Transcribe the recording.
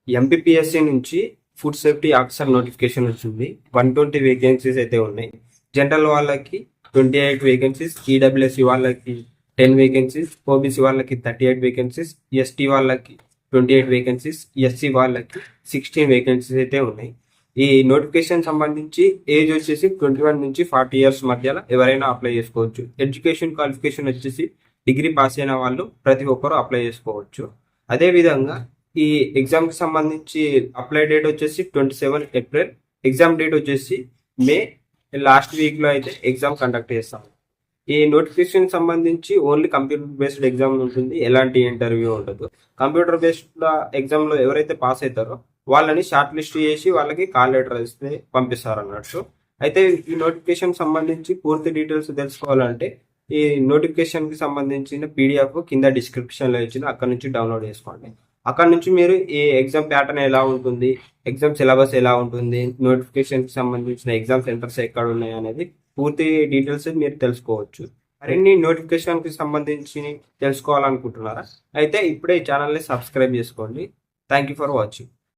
ఎంపీపీఎస్సీ నుంచి food safety officer notification వచ్చింది. 120 vacancies అయితే ఉన్నాయి. జనరల్ వాళ్ళకి 28 వేకెన్సీస్, ఈడబ్ల్యూఎస్సీ వాళ్ళకి 10 వేకెన్సీస్, ఓబీసీ వాళ్ళకి 38 వేకెన్సీస్, ఎస్టీ వాళ్ళకి 28 వేకెన్సీస్, ఎస్సీ వాళ్ళకి 16 వేకెన్సీస్ అయితే ఉన్నాయి. ఈ నోటిఫికేషన్ సంబంధించి ఏజ్ వచ్చేసి 21 నుంచి 40 ఇయర్స్ మధ్యలో ఎవరైనా అప్లై చేసుకోవచ్చు. ఎడ్యుకేషన్ క్వాలిఫికేషన్ వచ్చేసి డిగ్రీ పాస్ అయిన వాళ్ళు ప్రతి ఒక్కరు అప్లై చేసుకోవచ్చు. అదేవిధంగా ఈ ఎగ్జామ్కి సంబంధించి అప్లై డేట్ వచ్చేసి 27 ఏప్రిల్, ఎగ్జామ్ డేట్ వచ్చేసి మే లాస్ట్ వీక్లో అయితే ఎగ్జామ్ కండక్ట్ చేస్తాం. ఈ నోటిఫికేషన్ సంబంధించి ఓన్లీ కంప్యూటర్ బేస్డ్ ఎగ్జామ్ ఉంటుంది, ఎలాంటి ఇంటర్వ్యూ ఉండదు. కంప్యూటర్ బేస్డ్ ఎగ్జామ్లో ఎవరైతే పాస్ అవుతారో వాళ్ళని షార్ట్ లిస్ట్ చేసి వాళ్ళకి కాల్ లెటర్ ఇస్తే పంపిస్తారు అన్నట్టు. అయితే ఈ నోటిఫికేషన్ సంబంధించి పూర్తి డీటెయిల్స్ తెలుసుకోవాలంటే ఈ నోటిఫికేషన్కి సంబంధించిన పీడిఎఫ్ కింద డిస్క్రిప్షన్లో ఇచ్చిన అక్కడ నుంచి డౌన్లోడ్ చేసుకోండి. అక్కడ నుంచి మీరు ఈ ఎగ్జామ్ ప్యాటర్న్ ఎలా ఉంటుంది, ఎగ్జామ్ సిలబస్ ఎలా ఉంటుంది, నోటిఫికేషన్కి సంబంధించిన ఎగ్జామ్ సెంటర్స్ ఎక్కడ ఉన్నాయి అనేది పూర్తి డీటెయిల్స్ మీరు తెలుసుకోవచ్చు. మరిన్ని నోటిఫికేషన్కి సంబంధించి తెలుసుకోవాలనుకుంటున్నారా? అయితే ఇప్పుడే ఈ ఛానల్ని సబ్స్క్రైబ్ చేసుకోండి. Thank you for watching.